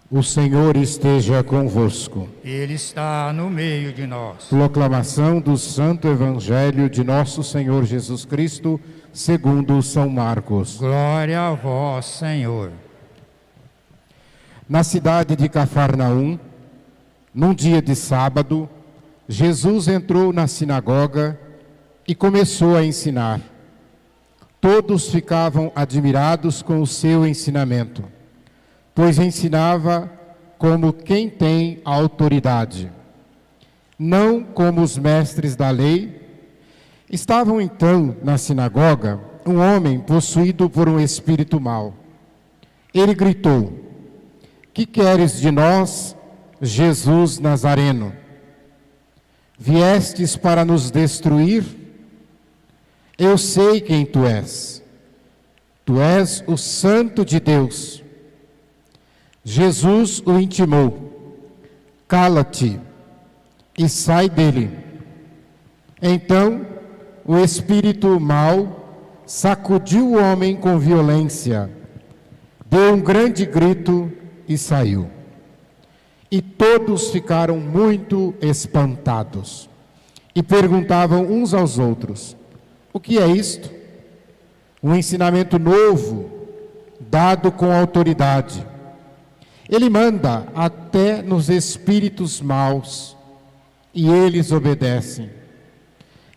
O Senhor esteja convosco. Ele está no meio de nós. Proclamação do Santo Evangelho de Nosso Senhor Jesus Cristo, segundo São Marcos. Glória a vós, Senhor. Na cidade de Cafarnaum, num dia de sábado, Jesus entrou na sinagoga e começou a ensinar. Todos ficavam admirados com o seu ensinamento, pois ensinava como quem tem autoridade, não como os mestres da lei. Estavam então na sinagoga um homem possuído por um espírito mau. Ele gritou: "Que queres de nós, Jesus Nazareno? Viestes para nos destruir? Eu sei quem tu és. Tu és o Santo de Deus." Jesus o intimou: "Cala-te e sai dele." Então o espírito mau sacudiu o homem com violência, deu um grande grito e saiu. E todos ficaram muito espantados e perguntavam uns aos outros: "O que é isto?" Um ensinamento novo, dado com autoridade. Ele manda até nos espíritos maus e eles obedecem.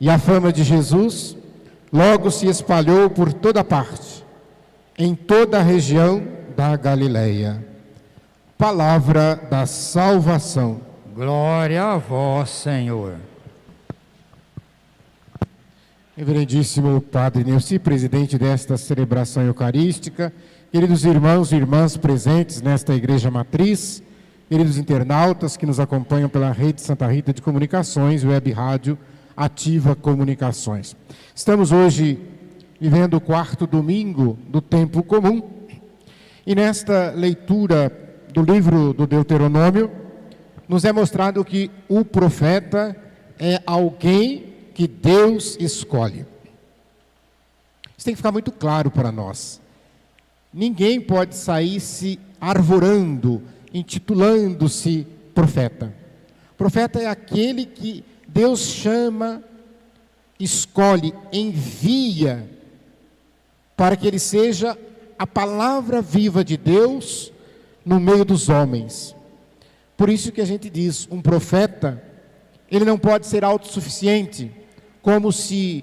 E a fama de Jesus logo se espalhou por toda parte, em toda a região da Galileia. Palavra da salvação. Glória a vós, Senhor. Reverendíssimo Padre Neuci, presidente desta celebração eucarística, queridos irmãos e irmãs presentes nesta Igreja Matriz, queridos internautas que nos acompanham pela Rede Santa Rita de Comunicações, Web Rádio Ativa Comunicações. Estamos hoje vivendo o 4º domingo do tempo comum e nesta leitura do livro do Deuteronômio nos é mostrado que o profeta é alguém que Deus escolhe. Isso tem que ficar muito claro para nós. Ninguém pode sair se arvorando, intitulando-se profeta. Profeta é aquele que Deus chama, escolhe, envia para que ele seja a palavra viva de Deus no meio dos homens. Por isso que a gente diz, um profeta, ele não pode ser autossuficiente, como se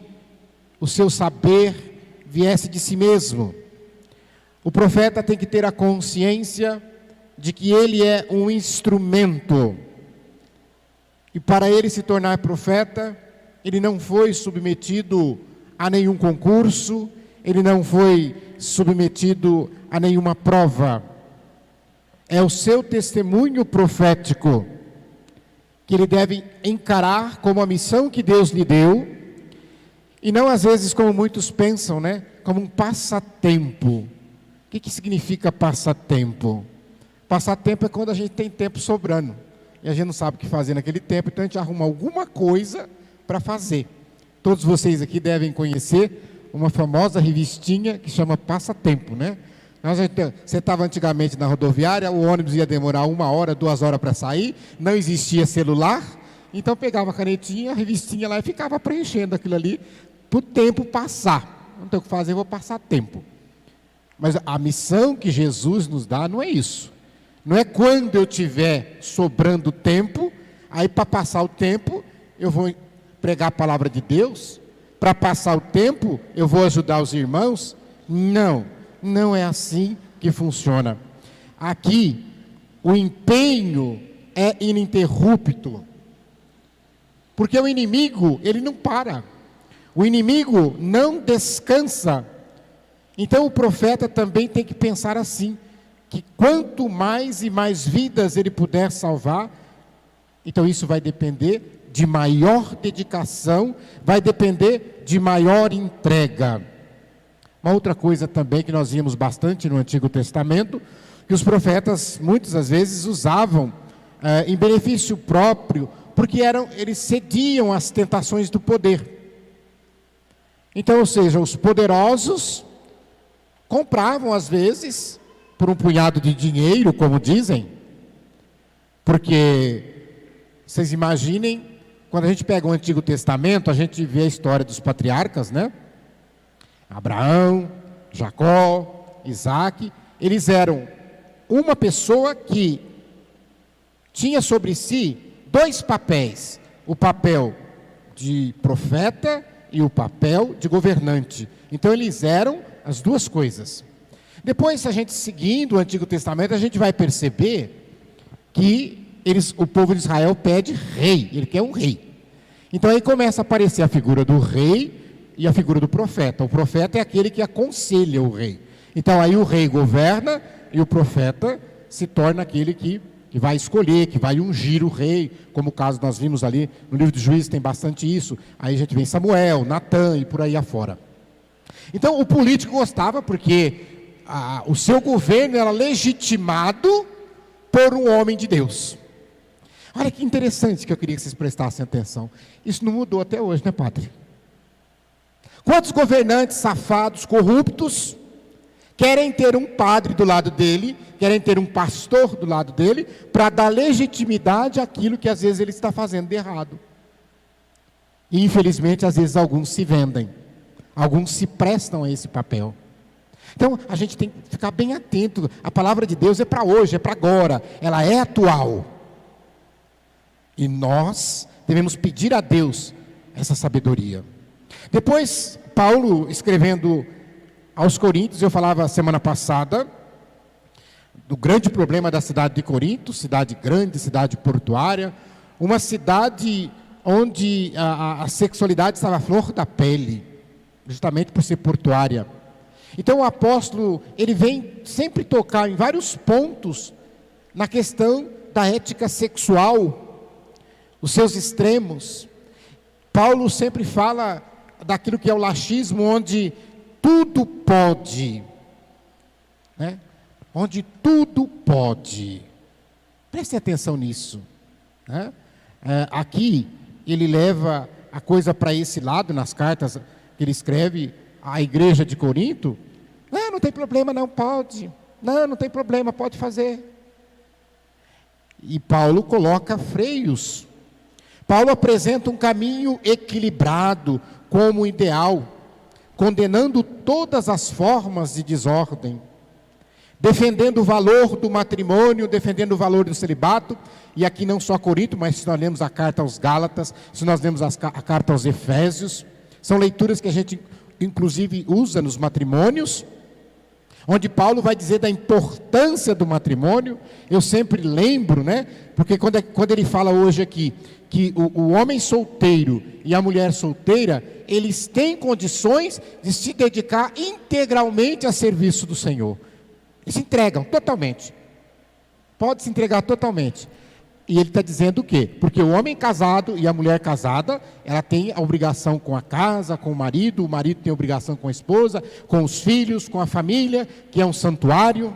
o seu saber viesse de si mesmo. O profeta tem que ter a consciência de que ele é um instrumento. E para ele se tornar profeta, ele não foi submetido a nenhum concurso, ele não foi submetido a nenhuma prova. É o seu testemunho profético que ele deve encarar como a missão que Deus lhe deu, e não às vezes como muitos pensam, como um passatempo. O que significa passatempo? Passatempo é quando a gente tem tempo sobrando, e a gente não sabe o que fazer naquele tempo, então a gente arruma alguma coisa para fazer. Todos vocês aqui devem conhecer uma famosa revistinha que chama Passatempo, Você estava antigamente na rodoviária, o ônibus ia demorar 1 hora, 2 horas para sair, não existia celular, então pegava a canetinha, a revistinha lá e ficava preenchendo aquilo ali para o tempo passar. Não tem o que fazer, vou passar tempo. Mas a missão que Jesus nos dá não é isso. Não é quando eu tiver sobrando tempo, aí para passar o tempo eu vou pregar a palavra de Deus, para passar o tempo eu vou ajudar os irmãos. Não é assim que funciona. Aqui, o empenho é ininterrupto. Porque o inimigo, ele não para. O inimigo não descansa. Então o profeta também tem que pensar assim, que quanto mais e mais vidas ele puder salvar, então isso vai depender de maior dedicação, vai depender de maior entrega. Uma outra coisa também que nós vimos bastante no Antigo Testamento, que os profetas muitas das vezes usavam em benefício próprio, porque eles cediam às tentações do poder. Então, ou seja, os poderosos compravam às vezes, por um punhado de dinheiro, como dizem, Porque, vocês imaginem, quando a gente pega o Antigo Testamento, a gente vê a história dos patriarcas, né? Abraão, Jacó, Isaac, eles eram uma pessoa que tinha sobre si dois papéis: o papel de profeta e o papel de governante. Então eles eram as duas coisas. Depois, se a gente seguindo o Antigo Testamento, a gente vai perceber que o povo de Israel pede rei, ele quer um rei. Então aí começa a aparecer a figura do rei e a figura do profeta. O profeta é aquele que aconselha o rei. Então aí o rei governa e o profeta se torna aquele que vai escolher, que vai ungir o rei, como o caso nós vimos ali no livro de Juízes, tem bastante isso. Aí a gente vê Samuel, Natã e por aí afora. Então o político gostava porque o seu governo era legitimado por um homem de Deus. Olha que interessante, que eu queria que vocês prestassem atenção. Isso não mudou até hoje, né, padre? Quantos governantes safados, corruptos, querem ter um padre do lado dele, querem ter um pastor do lado dele, para dar legitimidade àquilo que às vezes ele está fazendo de errado. E infelizmente, às vezes alguns se vendem, alguns se prestam a esse papel. Então, a gente tem que ficar bem atento. A palavra de Deus é para hoje, é para agora, ela é atual. E nós devemos pedir a Deus essa sabedoria. Depois, Paulo, escrevendo aos Coríntios, eu falava semana passada do grande problema da cidade de Corinto, cidade grande, cidade portuária, uma cidade onde a sexualidade estava à flor da pele, justamente por ser portuária. Então o apóstolo, ele vem sempre tocar em vários pontos na questão da ética sexual, os seus extremos. Paulo sempre fala daquilo que é o laxismo, onde tudo pode, né? Onde tudo pode. Prestem atenção nisso, né? Aqui ele leva a coisa para esse lado, nas cartas que ele escreve à igreja de Corinto. Não tem problema, não pode. Não tem problema, pode fazer. E Paulo coloca freios. Paulo apresenta um caminho equilibrado como ideal, condenando todas as formas de desordem, defendendo o valor do matrimônio, defendendo o valor do celibato. E aqui não só Corinto, mas se nós lemos a carta aos Gálatas, se nós lemos a carta aos Efésios, são leituras que a gente inclusive usa nos matrimônios, onde Paulo vai dizer da importância do matrimônio. Eu sempre lembro, né? Porque quando ele fala hoje aqui que o homem solteiro e a mulher solteira, eles têm condições de se dedicar integralmente a serviço do Senhor. Eles se entregam totalmente. Pode se entregar totalmente. E ele está dizendo o quê? Porque o homem casado e a mulher casada, ela tem a obrigação com a casa, com o marido tem a obrigação com a esposa, com os filhos, com a família, que é um santuário.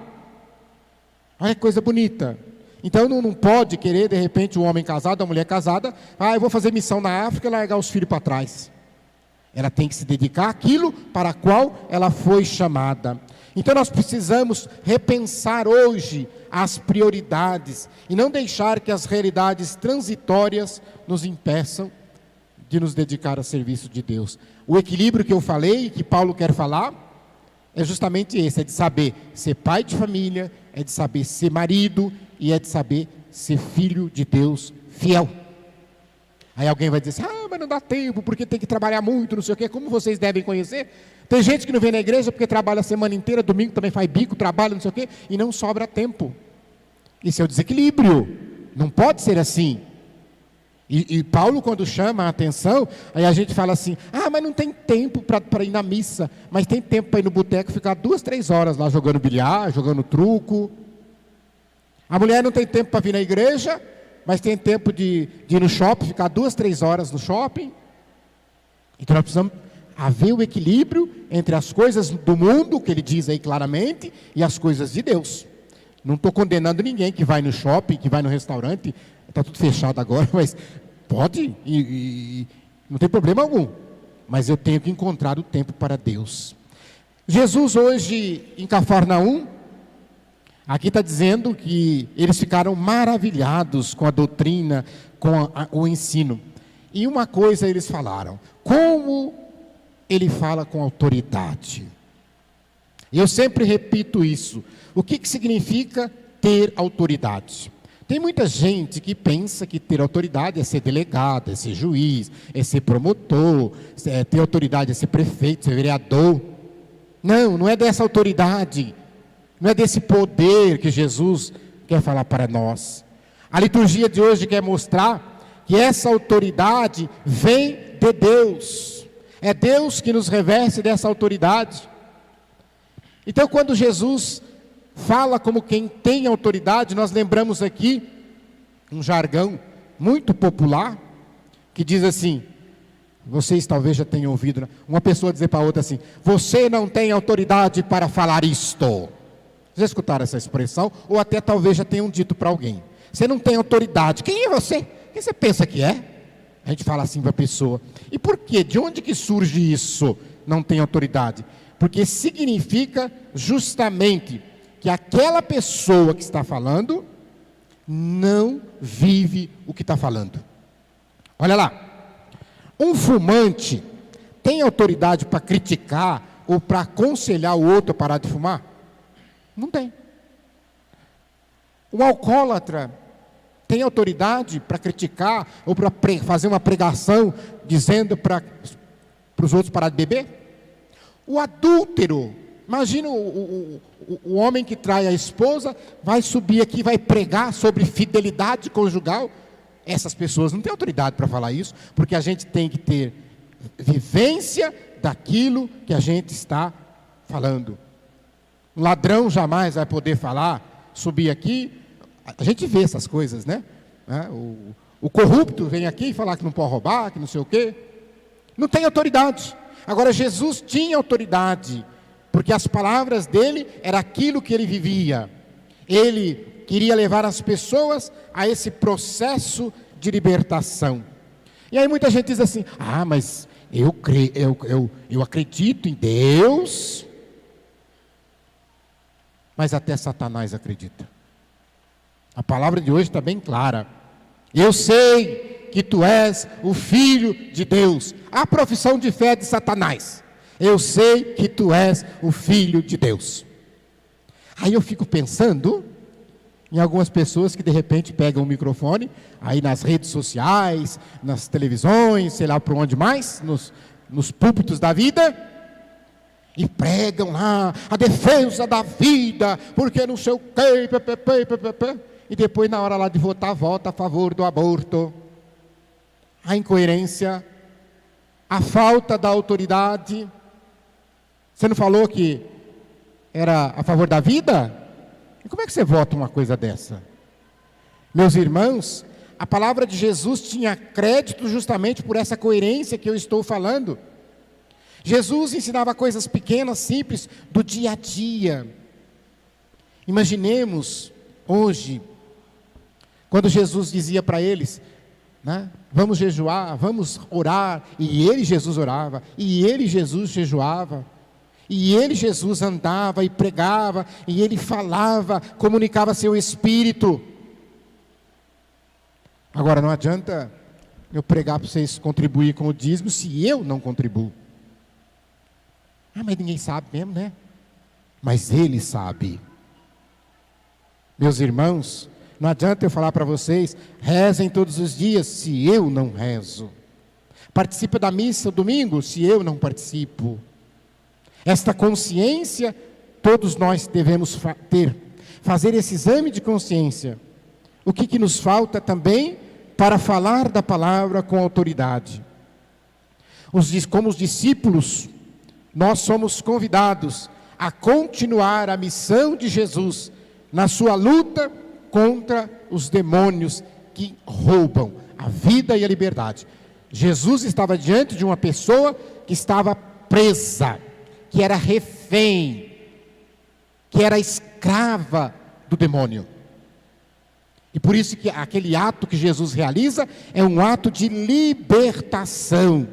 Olha que coisa bonita. Então não pode querer, de repente, o homem casado, a mulher casada, eu vou fazer missão na África e largar os filhos para trás. Ela tem que se dedicar àquilo para a qual ela foi chamada. Então nós precisamos repensar hoje as prioridades e não deixar que as realidades transitórias nos impeçam de nos dedicar a serviço de Deus. O equilíbrio que eu falei, que Paulo quer falar, é justamente esse: é de saber ser pai de família, é de saber ser marido e é de saber ser filho de Deus fiel. Aí alguém vai dizer assim: mas não dá tempo, porque tem que trabalhar muito, não sei o quê. Como vocês devem conhecer, tem gente que não vem na igreja porque trabalha a semana inteira, domingo também faz bico, trabalha, não sei o quê, e não sobra tempo. Isso é o desequilíbrio. Não pode ser assim. E Paulo, quando chama a atenção, aí a gente fala assim: mas não tem tempo para ir na missa, mas tem tempo para ir no boteco, ficar 2, 3 horas lá jogando bilhar, jogando truco. A mulher não tem tempo para vir na igreja, mas tem tempo de ir no shopping, ficar 2, 3 horas no shopping. Então nós precisamos haver o equilíbrio entre as coisas do mundo, que ele diz aí claramente, e as coisas de Deus. Não estou condenando ninguém que vai no shopping, que vai no restaurante, está tudo fechado agora, mas pode, e não tem problema algum. Mas eu tenho que encontrar o tempo para Deus. Jesus hoje em Cafarnaum, Aqui está dizendo que eles ficaram maravilhados com a doutrina, com o ensino. E uma coisa eles falaram: como ele fala com autoridade? Eu sempre repito isso. O que significa ter autoridade? Tem muita gente que pensa que ter autoridade é ser delegado, é ser juiz, é ser promotor, ter autoridade é ser prefeito, ser vereador. Não, não é dessa autoridade, não é desse poder que Jesus quer falar para nós. A liturgia de hoje quer mostrar que essa autoridade vem de Deus. É Deus que nos reveste dessa autoridade. Então, quando Jesus fala como quem tem autoridade, nós lembramos aqui um jargão muito popular, que diz assim, vocês talvez já tenham ouvido, né? Uma pessoa dizer para a outra assim: você não tem autoridade para falar isto. Vocês já escutaram essa expressão? Ou até talvez já tenham dito para alguém: você não tem autoridade. Quem é você? Quem você pensa que é? A gente fala assim para a pessoa. E por quê? De onde que surge isso? Não tem autoridade. Porque significa justamente que aquela pessoa que está falando não vive o que está falando. Olha lá, um fumante tem autoridade para criticar ou para aconselhar o outro a parar de fumar? Não tem. Um alcoólatra tem autoridade para criticar ou para fazer uma pregação dizendo para os outros parar de beber? O adúltero, imagina o homem que trai a esposa, vai subir aqui, vai pregar sobre fidelidade conjugal. Essas pessoas não têm autoridade para falar isso, porque a gente tem que ter vivência daquilo que a gente está falando. Um ladrão jamais vai poder falar, subir aqui, a gente vê essas coisas, né? O corrupto vem aqui e falar que não pode roubar, que não sei o quê. Não tem autoridade. Agora, Jesus tinha autoridade, porque as palavras dele era aquilo que ele vivia. Ele queria levar as pessoas a esse processo de libertação. E aí muita gente diz assim: ah, mas eu acredito em Deus, mas até Satanás acredita. A palavra de hoje está bem clara. Eu sei que tu és o Filho de Deus. A profissão de fé de Satanás: eu sei que tu és o Filho de Deus. Aí eu fico pensando em algumas pessoas que de repente pegam o microfone, aí nas redes sociais, nas televisões, sei lá por onde mais, nos púlpitos da vida, e pregam lá a defesa da vida, porque não sei o quê, e depois na hora lá de votar, vota a favor do aborto. A incoerência, a falta da autoridade. Você não falou que era a favor da vida? E como é que você vota uma coisa dessa? Meus irmãos, a palavra de Jesus tinha crédito justamente por essa coerência que eu estou falando. Jesus ensinava coisas pequenas, simples, do dia a dia. Imaginemos hoje, quando Jesus dizia para eles, né, vamos jejuar, vamos orar, e ele, Jesus, orava, e ele, Jesus, jejuava, e ele, Jesus, andava e pregava, e ele falava, comunicava seu espírito. Agora, não adianta eu pregar para vocês contribuir com o dízimo se eu não contribuo. Ah, mas ninguém sabe mesmo, né? Mas ele sabe. Meus irmãos, não adianta eu falar para vocês: rezem todos os dias, se eu não rezo. Participa da missa domingo, se eu não participo. Esta consciência, todos nós devemos ter. Fazer esse exame de consciência. O que nos falta também para falar da palavra com autoridade? Como os discípulos, nós somos convidados a continuar a missão de Jesus na sua luta contra os demônios que roubam a vida e a liberdade. Jesus estava diante de uma pessoa que estava presa, que era refém, que era escrava do demônio. E por isso que aquele ato que Jesus realiza é um ato de libertação.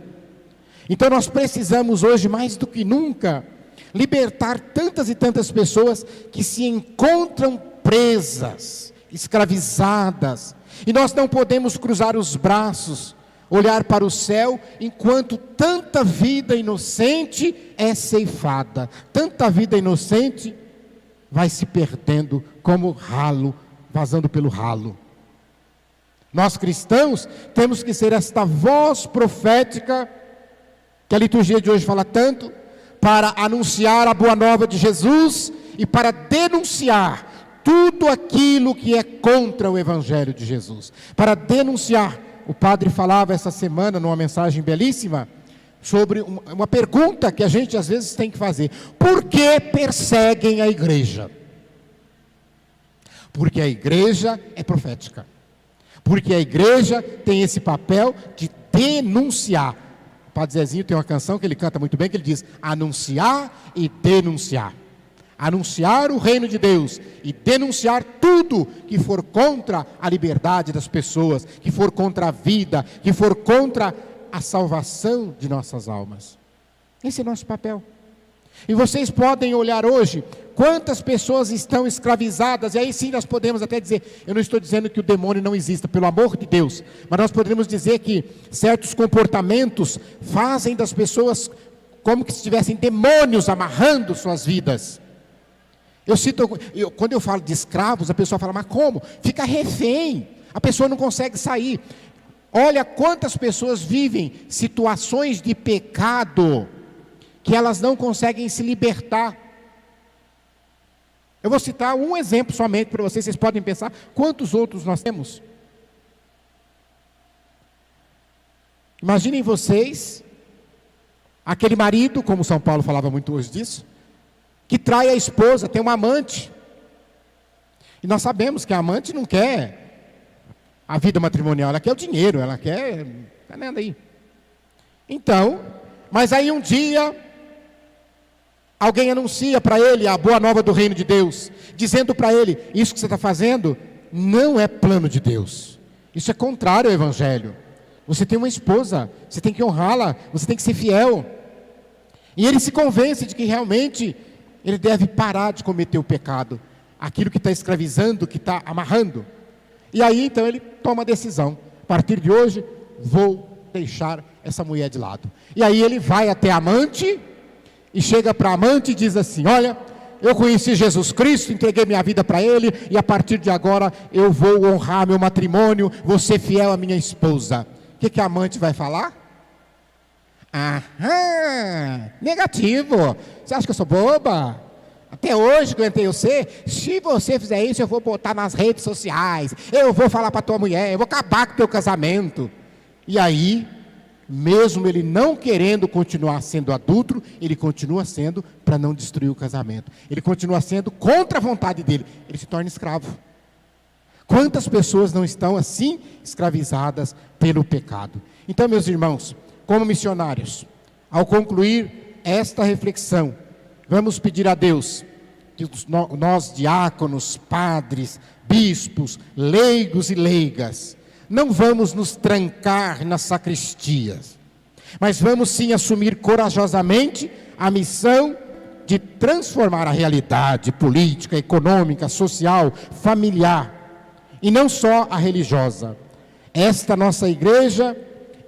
Então nós precisamos hoje, mais do que nunca, libertar tantas e tantas pessoas que se encontram presas, escravizadas. E nós não podemos cruzar os braços, olhar para o céu, enquanto tanta vida inocente é ceifada. Tanta vida inocente vai se perdendo como ralo, vazando pelo ralo. Nós cristãos temos que ser esta voz profética, que a liturgia de hoje fala tanto, para anunciar a boa nova de Jesus e para denunciar tudo aquilo que é contra o Evangelho de Jesus. Para denunciar. O padre falava essa semana numa mensagem belíssima sobre uma pergunta que a gente às vezes tem que fazer: por que perseguem a igreja? Porque a igreja é profética, porque a igreja tem esse papel de denunciar. O padre Zezinho tem uma canção que ele canta muito bem, que ele diz: anunciar e denunciar. Anunciar o reino de Deus e denunciar tudo que for contra a liberdade das pessoas, que for contra a vida, que for contra a salvação de nossas almas. Esse é o nosso papel. E vocês podem olhar hoje quantas pessoas estão escravizadas, e aí sim nós podemos até dizer, eu não estou dizendo que o demônio não exista, pelo amor de Deus, mas nós podemos dizer que certos comportamentos fazem das pessoas como que se tivessem demônios amarrando suas vidas. Quando eu falo de escravos, a pessoa fala: mas como? Fica refém, a pessoa não consegue sair. Olha quantas pessoas vivem situações de pecado que elas não conseguem se libertar. Eu vou citar um exemplo somente para vocês podem pensar quantos outros nós temos. Imaginem vocês, aquele marido, como São Paulo falava muito hoje disso, que trai a esposa, tem uma amante. E nós sabemos que a amante não quer a vida matrimonial, ela quer o dinheiro, ela quer... Está vendo aí? Então, mas aí um dia, alguém anuncia para ele a boa nova do reino de Deus, dizendo para ele: isso que você está fazendo não é plano de Deus, isso é contrário ao Evangelho. Você tem uma esposa, você tem que honrá-la, você tem que ser fiel. E ele se convence de que realmente ele deve parar de cometer o pecado, aquilo que está escravizando, que está amarrando. E aí então ele toma a decisão: a partir de hoje vou deixar essa mulher de lado. E aí ele vai até a amante e chega para a amante e diz assim: olha, eu conheci Jesus Cristo, entreguei minha vida para Ele, e a partir de agora eu vou honrar meu matrimônio, vou ser fiel à minha esposa. O que a amante vai falar? Aham, negativo. Você acha que eu sou boba? Até hoje que eu aguentei você. Se você fizer isso, eu vou botar nas redes sociais, eu vou falar para tua mulher, eu vou acabar com o teu casamento. E aí, mesmo ele não querendo continuar sendo adúltero, ele continua sendo para não destruir o casamento. Ele continua sendo contra a vontade dele, ele se torna escravo. Quantas pessoas não estão assim escravizadas pelo pecado? Então, meus irmãos, como missionários, ao concluir esta reflexão, vamos pedir a Deus que nós diáconos, padres, bispos, leigos e leigas, não vamos nos trancar nas sacristias, mas vamos sim assumir corajosamente a missão de transformar a realidade política, econômica, social, familiar, e não só a religiosa. Esta nossa igreja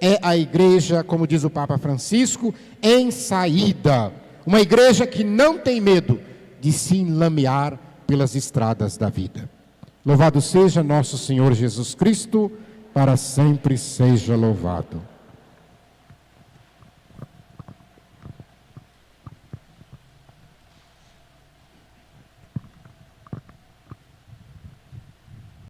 é a igreja, como diz o Papa Francisco, em saída. Uma igreja que não tem medo de se enlamear pelas estradas da vida. Louvado seja nosso Senhor Jesus Cristo, para sempre seja louvado.